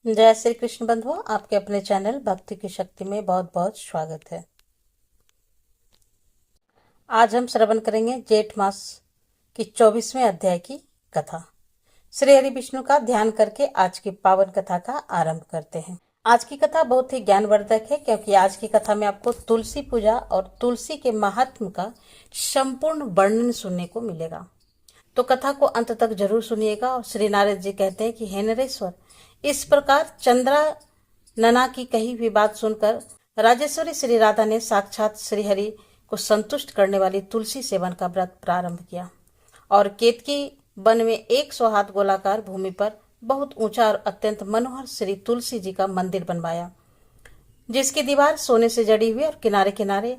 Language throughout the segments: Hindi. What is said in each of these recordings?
जय श्री कृष्ण बंधुओं, आपके अपने चैनल भक्ति की शक्ति में बहुत बहुत स्वागत है। आज हम श्रवण करेंगे जेठ मास की 24वें अध्याय की कथा। श्री हरि विष्णु का ध्यान करके आज की पावन कथा का आरंभ करते हैं। आज की कथा बहुत ही ज्ञानवर्धक है, क्योंकि आज की कथा में आपको तुलसी पूजा और तुलसी के महात्म का संपूर्ण वर्णन सुनने को मिलेगा। तो कथा को अंत तक जरूर सुनिएगा। और श्री नारद जी कहते हैं कि हे नरेश्वर, इस प्रकार चंद्रा नना की कही हुई बात सुनकर राजेश्वरी श्री राधा ने साक्षात श्री हरि को संतुष्ट करने वाली तुलसी सेवन का व्रत प्रारंभ किया और केतकी वन में 100 हाथ गोलाकार भूमि पर बहुत ऊंचा और अत्यंत मनोहर श्री तुलसी जी का मंदिर बनवाया, जिसकी दीवार सोने से जड़ी हुई और किनारे किनारे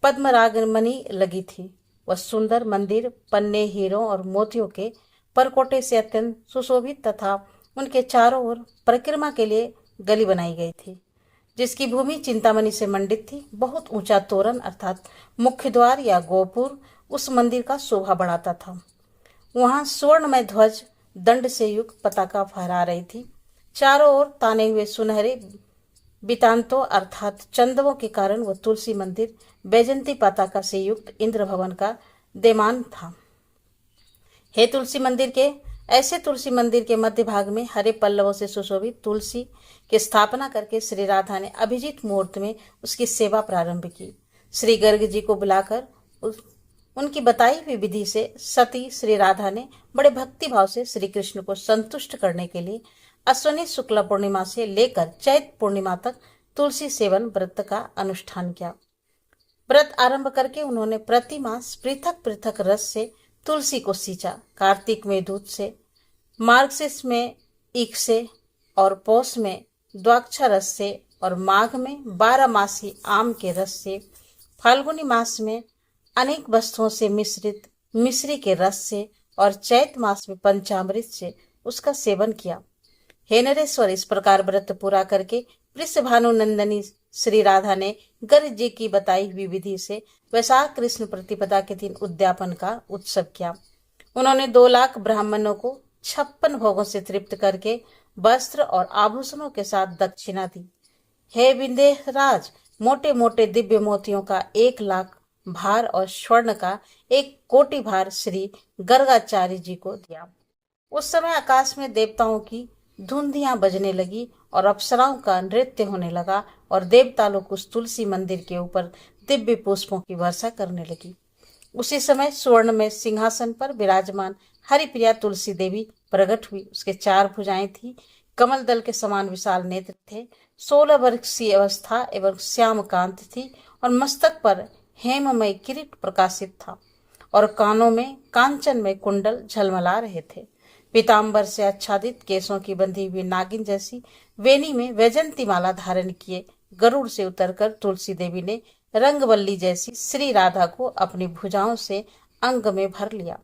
पद्मरागमणि लगी थी। वह सुंदर मंदिर पन्ने, हीरों और मोतियों के परकोटे से अत्यंत सुशोभित तथा उनके चारों ओर परिक्रमा के लिए गली बनाई गई थी, जिसकी भूमि चिंतामणि से मंडित थी। बहुत ऊंचा तोरण अर्थात मुख्य द्वार या गोपुर उस मंदिर का शोभा बढ़ाता था। वहां स्वर्णमय ध्वज दंड से युक्त पताका फहरा रही थी। चारों ओर ताने हुए सुनहरे बितांतों अर्थात चंदवों के कारण वह तुलसी मंदिर बैजंती पताका से युक्त इंद्र भवन का देमान था। हे तुलसी मंदिर के ऐसे तुलसी मंदिर के मध्य भाग में हरे पल्लवों से सुशोभित तुलसी की स्थापना करके श्री राधा ने अभिजीत मुहूर्त में उसकी सेवा प्रारंभ की। श्री गर्ग जी को बुलाकर उनकी बताई हुई विधि से सती श्री राधा ने बड़े भक्ति भाव से श्री कृष्ण को संतुष्ट करने के लिए अश्विनी शुक्ला पूर्णिमा से लेकर चैत पूर्णिमा तक तुलसी सेवन व्रत का अनुष्ठान किया। व्रत आरंभ करके उन्होंने प्रति मास पृथक पृथक रस से तुलसी को सींचा। कार्तिक में दूध से, मार्गशीर्ष में ईख से और पौष में द्राक्षा रस से और माघ में 12 मासी आम के रस से, फाल्गुनी मास में अनेक वस्तुओं से मिश्रित मिश्री के रस से और चैत मास में पंचामृत से उसका सेवन किया। हे नरेश्वर, इस प्रकार व्रत पूरा करके वृषभानु नंदनी श्री राधा ने गर्ग जी की बताई हुई विधि से वैशाख कृष्ण प्रतिपदा के दिन उद्यापन का उत्सव किया। उन्होंने 2 लाख ब्राह्मणों को 56 भोगों से तृप्त करके वस्त्र और आभूषणों के साथ दक्षिणा दी। हे विंध्यराज, मोटे मोटे दिव्य मोतियों का 1 लाख भार और स्वर्ण का 1 कोटि भार श्री गर्गाचार्य जी को दिया। उस समय आकाश में देवताओं की धुंधियां बजने लगी और अप्सराओं का नृत्य होने लगा और देवता लोग उस तुलसी मंदिर के ऊपर दिव्य पुष्पों की वर्षा करने लगी। उसी समय स्वर्ण में सिंहासन पर विराजमान हरिप्रिया तुलसी देवी प्रकट हुई। उसके 4 भुजाएं थी, कमल दल के समान विशाल नेत्र थे, 16 वर्ष की अवस्था एवं श्याम कांत थी और मस्तक पर हेममय किरीट प्रकाशित था और कानों में कांचन में कुंडल झलमला रहे थे। पीताम्बर से आच्छादित केसों की बंधी हुई नागिन जैसी वेणी में वैजंती माला धारण किए गरुड़ से उतरकर तुलसी देवी ने रंगवल्ली जैसी श्री राधा को अपनी भुजाओं से अंग में भर लिया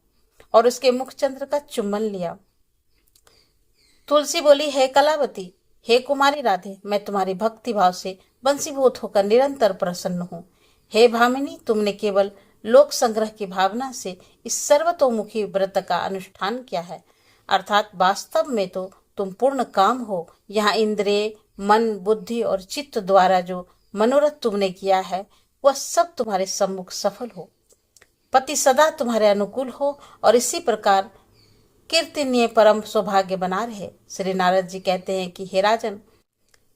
और उसके मुखचंद्र का चुम्बन लिया। तुलसी बोली, हे कलावती, हे कुमारी राधे, मैं तुम्हारी भक्ति भाव से वंशीभूत होकर निरंतर प्रसन्न हूँ। हे भामिनी, तुमने केवल लोक संग्रह की भावना से इस सर्वतोमुखी व्रत का अनुष्ठान किया है, अर्थात वास्तव में तो तुम पूर्ण काम हो। यहाँ इंद्रिय, मन, बुद्धि और चित्त द्वारा जो मनोरथ तुमने किया है वह सब तुम्हारे सम्मुख सफल हो। पति सदा तुम्हारे अनुकूल हो और इसी प्रकार कीर्तनीय परम सौभाग्य बना रहे। श्री नारद जी कहते हैं कि हे राजन,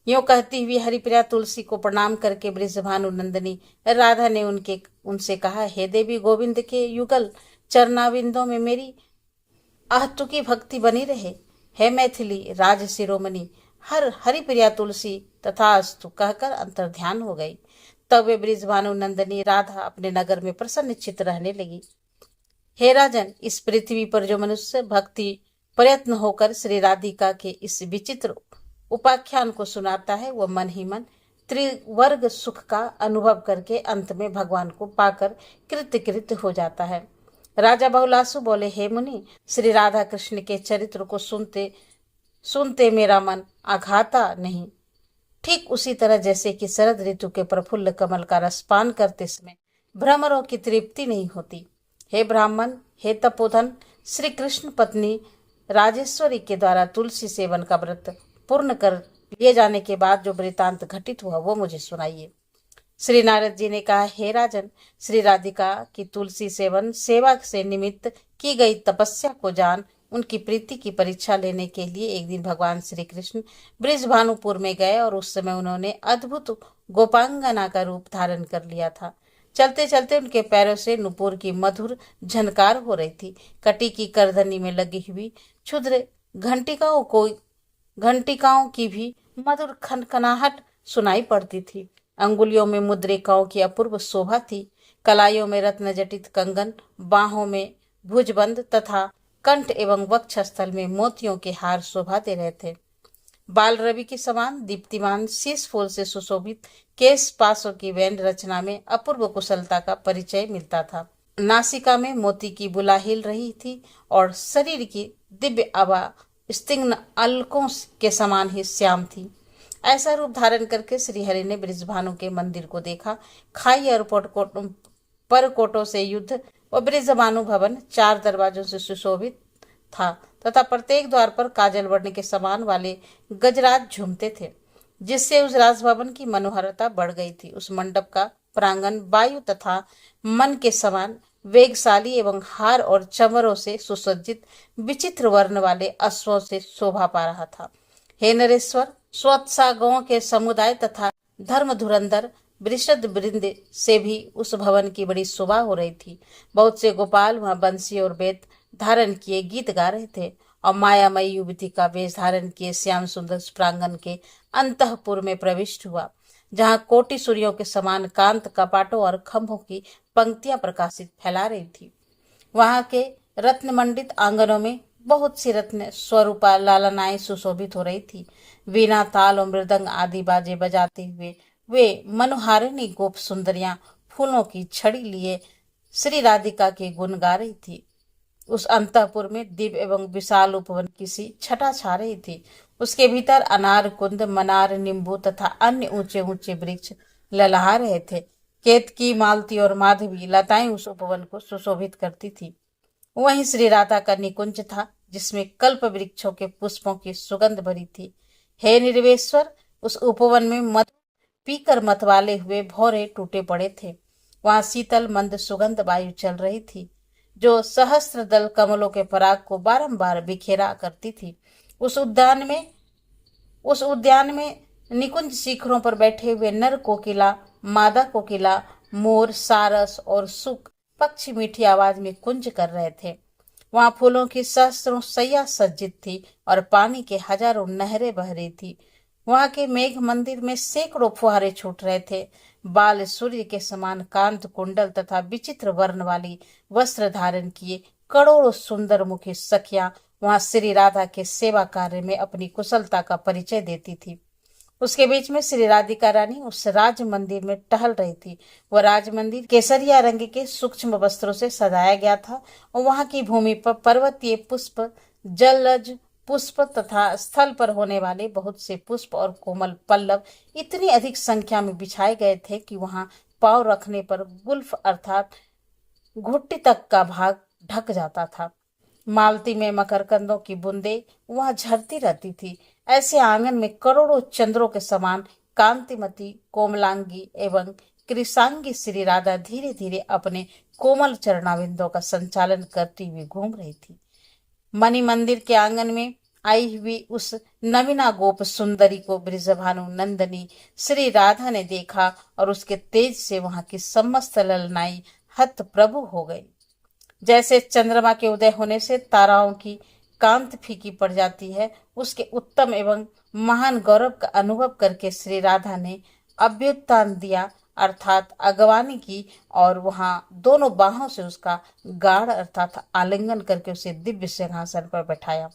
यूं कहती हुई हरिप्रिया तुलसी को प्रणाम करके वृषभानु नंदिनी राधा ने उनसे कहा, हे देवी, गोविंद के युगल चरणाविंदों में मेरी आहतुकी भक्ति बनी रहे। हे मैथिली राज शिरोमणि, हर हरिप्रिया तुलसी तथास्तु कहकर अंतर्ध्यान हो गई। तब वे बृजभानु नंदिनी राधा अपने नगर में प्रसन्नचित्त रहने लगी। हे राजन, इस पृथ्वी पर जो मनुष्य भक्ति प्रयत्न होकर श्री राधिका के इस विचित्र उपाख्यान को सुनाता है वह मन ही मन त्रिवर्ग सुख का अनुभव करके अंत में भगवान को पाकर कृतकृत्य हो जाता है। राजा बहुलासु बोले, हे मुनि, श्री राधा कृष्ण के चरित्र को सुनते सुनते मेरा मन आघाता नहीं, ठीक उसी तरह जैसे कि शरद ऋतु के प्रफुल्ल कमल का रसपान करते समय भ्रमरों की तृप्ति नहीं होती। हे ब्राह्मण, हे तपोधन, श्री कृष्ण पत्नी राजेश्वरी के द्वारा तुलसी सेवन का व्रत पूर्ण कर लिए जाने के बाद जो वृतांत घटित हुआ वो मुझे सुनाइए। श्री नारद जी ने कहा, हे राजन, श्री राधिका की तुलसी सेवन सेवा से निमित्त की गई तपस्या को जान उनकी प्रीति की परीक्षा लेने के लिए एक दिन भगवान श्री कृष्ण ब्रिजभानुपुर में गए और उस समय उन्होंने अद्भुत गोपांगना का रूप धारण कर लिया था। चलते चलते उनके पैरों से नुपुर की मधुर झनकार हो रही थी। कटी की करधनी में लगी हुई क्षुद्र घंटिकाओं की भी मधुर खनखनाहट सुनाई पड़ती थी। अंगुलियों में मुद्रिकाओं की अपूर्व शोभा थी। कलाइयों में रत्न जटित कंगन, बाहों में भुजबंद तथा कंठ एवं वक्षस्थल में मोतियों के हार शोभा दे रहे थे। बाल रवि के समान दीप्तिमान शीश फूल से सुशोभित केश पासों की वैन रचना में अपूर्व कुशलता का परिचय मिलता था। नासिका में मोती की बुला हिल रही थी और शरीर की दिव्य आभा स्तिग्न अलकों के समान ही श्याम थी। ऐसा रूप धारण करके श्रीहरि ने ब्रिजभानु के मंदिर को देखा। खाई और परकोटों से युद्ध व ब्रिजभानु भवन 4 दरवाजों से सुशोभित था तथा प्रत्येक द्वार पर काजल वर्ण के समान वाले गजराज झूमते थे, जिससे उस राजभवन की मनोहरता बढ़ गई थी। उस मंडप का प्रांगण वायु तथा मन के समान वेगशाली एवं हार और चमरों से सुसज्जित विचित्र वर्ण वाले अश्वों से शोभा पा रहा था। हे नरेश्वर, स्वोत्सागों के समुदाय तथा धर्म धुरंधर वृषद वृंद से भी उस भवन की बड़ी शोभा हो रही थी। बहुत से गोपाल वहां बंसी और बेत धारण किए गीत गा रहे थे और मायामयी युवती का वेश धारण किए श्याम सुंदर प्रांगण के अंतःपुर में प्रविष्ट हुआ, जहां कोटि सूर्यों के समान कांत कपाटों और खंभों की पंक्तियां प्रकाशित फैला रही थी। वहां के रत्न मंडित आंगनों में बहुत सी रत्न स्वरूपा लालनाएं सुशोभित हो रही थी। वीणा, ताल और मृदंग आदि बाजे बजाते हुए वे मनोहारिणी गोप सुंदरियां फूलों की छड़ी लिए श्री राधिका के गुण गा रही थी। उस अंतःपुर में दिव्य एवं विशाल उपवन की सी छटा छा रही थी। उसके भीतर अनार, कुंद, मनार, नींबू तथा अन्य ऊंचे ऊंचे वृक्ष ललहा रहे थे। केतकी, मालती और माधवी लताएं उस उपवन को सुशोभित करती थी। वहीं श्री राधा का निकुंज था, जिसमें कल्प वृक्षों के पुष्पों की सुगंध भरी थी। हे निर्वेश्वर, उस उपवन में मत पीकर मतवाले हुए भौरे टूटे पड़े थे। वहां शीतल मंद सुगंध वायु चल रही थी, जो सहस्त्र दल कमलों के पराग को बारंबार बिखेरा करती थी। उस उद्यान में निकुंज शिखरों पर बैठे हुए नर कोकिला, मादा कोकिला, मोर, सारस और सुक पक्षी मीठी आवाज में कुंज कर रहे थे। वहां फूलों की सहस्त्रों सैया सज्जित थी और पानी के हजारों नहरें बह रही थी। वहां के मेघ मंदिर में सैकड़ों फुहारे छूट रहे थे। बाल सूर्य के समान कांत कुंडल तथा विचित्र वर्ण वाली वस्त्र धारण किए करोड़ों सुंदर मुखी सखियां वहां श्री राधा के सेवा कार्य में अपनी कुशलता का परिचय देती थी। उसके बीच में श्री राधिका रानी उस राज मंदिर में टहल रही थी। वह राज मंदिर केसरिया रंग के सूक्ष्म वस्त्रों से सजाया गया था और वहां की भूमि पर पर्वतीय पुष्प, जलज पुष्प तथा स्थल पर होने वाले बहुत से पुष्प और कोमल पल्लव इतनी अधिक संख्या में बिछाए गए थे कि वहां पांव रखने पर गुल्फ अर्थात घुट्टी तक का भाग ढक जाता था। मालती में मकरकंदों की बूंदें वहां झरती रहती थी। ऐसे आंगन में करोड़ों चंद्रों के समान कांतिमती, कोमलांगी एवं कृषांगी श्री राधा धीरे धीरे अपने कोमल चरणाविंदों का संचालन करती हुई घूम रही थी। मणि मंदिर के आंगन में आई हुई उस नवीना गोप सुंदरी को ब्रिजभानु नंदनी श्री राधा ने देखा और उसके तेज से वहां की समस्त ललनाई हत प्रभु हो गई। जैसे चंद्रमा के उदय होने से ताराओं की कांत फीकी पड़ जाती है, उसके उत्तम एवं महान गौरव का अनुभव करके श्री राधा ने अभ्युत्थान दिया अर्थात अगवानी की और वहां दोनों बाहों से उसका गाढ़ अर्थात आलिंगन करके उसे दिव्य सिंहासन पर बैठाया।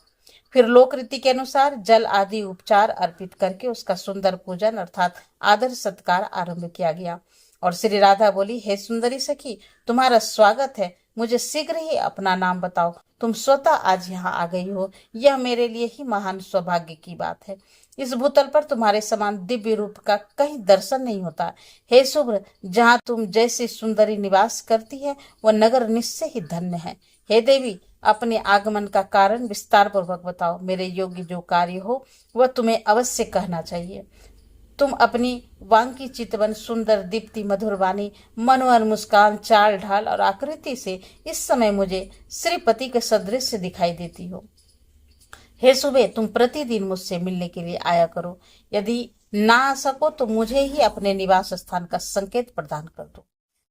फिर लोक रीति के अनुसार जल आदि उपचार अर्पित करके उसका सुंदर पूजन अर्थात आदर सत्कार आरंभ किया गया। और श्री राधा बोली, हे सुंदरी सखी, तुम्हारा स्वागत है। मुझे शीघ्र ही अपना नाम बताओ। तुम स्वतः आज यहाँ आ गई हो, यह मेरे लिए ही महान सौभाग्य की बात है। इस भूतल पर तुम्हारे समान दिव्य रूप का कहीं दर्शन नहीं होता। हे शुभ्र, जहाँ तुम जैसी सुंदरी निवास करती है वह नगर निश्चय ही धन्य है। हे देवी, अपने आगमन का कारण विस्तार पूर्वक बताओ। मेरे योग्य जो कार्य हो वह तुम्हें अवश्य कहना चाहिए। तुम अपनी वांकी चितवन, सुंदर दीप्ति, मधुर वाणी, मनोहर मुस्कान, चाल ढाल और आकृति से इस समय मुझे श्रीपति के सदृश दिखाई देती हो। हे सुबह, तुम प्रतिदिन मुझसे मिलने के लिए आया करो। यदि ना आ सको तो मुझे ही अपने निवास स्थान का संकेत प्रदान कर दो।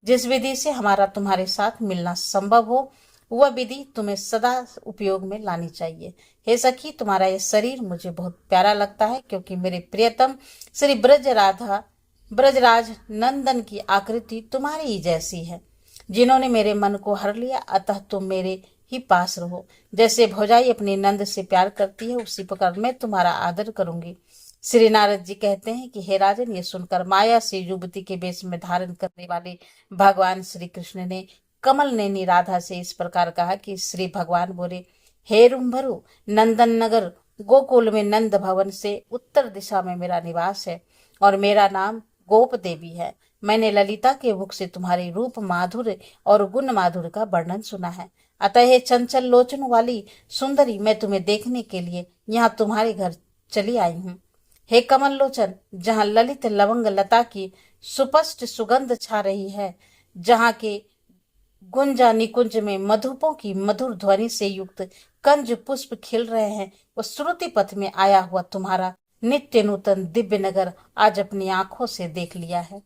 जिस विधि से हमारा तुम्हारे साथ मिलना संभव हो वह विधि तुम्हें सदा उपयोग में लानी चाहिए। हे सखी, तुम्हारा यह शरीर मुझे बहुत प्यारा लगता है, क्योंकि मेरे प्रियतम श्री ब्रजराज नंदन की आकृति तुम्हारी ही जैसी है, जिन्होंने मेरे मन को हर लिया। अतः तुम मेरे ही पास रहो। जैसे भौजाई अपने नंद से प्यार करती है, उसी प्रकार मैं तुम्हारा आदर करूंगी। श्री नारद जी कहते हैं कि हे राजन, ये सुनकर माया से युवती के वेश में धारण करने वाले भगवान श्री कृष्ण ने कमल नैनी राधा से इस प्रकार कहा कि श्री भगवान बोले, हे रुंभरु, नंदन नगर गोकुल में नंद भवन से उत्तर दिशा में मेरा निवास है और मेरा नाम गोप देवी है। मैंने ललिता के मुख से तुम्हारे रूप माधुर्य और गुण माधुर्य का वर्णन सुना है। अतः हे चंचल लोचन वाली सुंदरी, मैं तुम्हें देखने के लिए यहाँ तुम्हारे घर चली आई हूँ। हे कमल लोचन, जहाँ ललित लवंग लता की सुस्पष्ट सुगंध छा रही है, जहाँ के गुंजा निकुंज में मधुपों की मधुर ध्वनि से युक्त कंज पुष्प खिल रहे हैं, वो श्रुति पथ में आया हुआ तुम्हारा नित्य नूतन दिव्य नगर आज अपनी आंखों से देख लिया है।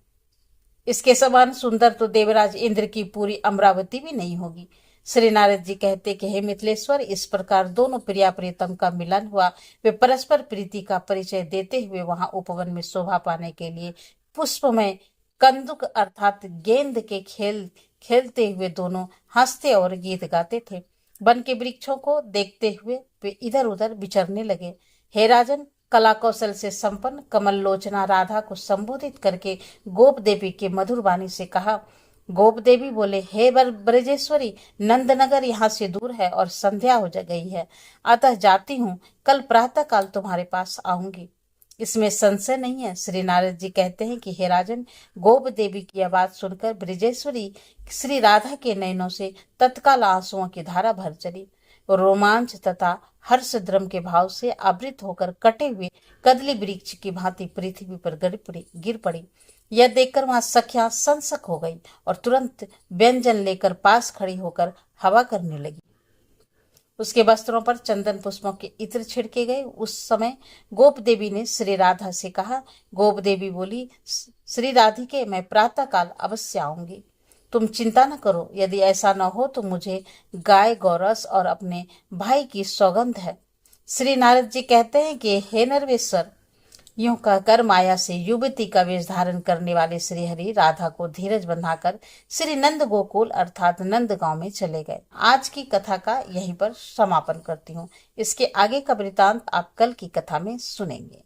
इसके समान सुंदर तो देवराज इंद्र की पूरी अमरावती भी नहीं होगी। श्री नारद जी कहते कि हे मिथिलेश्वर, इस प्रकार दोनों प्रिया प्रियतम का मिलन हुआ। वे परस्पर प्रीति का परिचय देते हुए वहां उपवन में शोभा पाने के लिए पुष्पमय कंदुक अर्थात गेंद के खेलते हुए दोनों हंसते और गीत गाते थे। वन के वृक्षों को देखते हुए वे इधर उधर विचरने लगे। हे राजन, कला कौशल से संपन्न कमल लोचना राधा को संबोधित करके गोप देवी के मधुर वाणी से कहा। गोप देवी बोले, हे ब्रजेश्वरी, नंदनगर यहाँ से दूर है और संध्या हो गई है, अतः जाती हूँ। कल प्रातः काल तुम्हारे पास आऊंगी। इसमें संशय नहीं है। श्री नारद जी कहते हैं कि हे राजन, गोप देवी की आवाज सुनकर ब्रजेश्वरी श्री राधा के नयनों से तत्काल आंसुओं की धारा भर चली। रोमांच तथा हर्ष द्रम के भाव से आवृत होकर कटे हुए कदली वृक्ष की भांति पृथ्वी पर गिर पड़ी। यह देखकर वहां सखियां संसक हो गई और तुरंत व्यंजन लेकर पास खड़ी होकर हवा करने लगी। उसके वस्त्रों पर चंदन पुष्पों के इत्र छिड़के गए। उस समय गोप देवी ने श्री राधा से कहा। गोप देवी बोली, श्री राधिके, मैं प्रातः काल अवश्य आऊंगी, तुम चिंता न करो। यदि ऐसा न हो तो मुझे गाय गौरस और अपने भाई की सौगंध है। श्री नारद जी कहते हैं कि हे नरवेश्वर, यूं कहकर माया से युवती का वेश धारण करने वाले श्री हरि राधा को धीरज बंधाकर श्री नंद गोकुल अर्थात नंद गांव में चले गए। आज की कथा का यहीं पर समापन करती हूँ। इसके आगे का वृतांत आप कल की कथा में सुनेंगे।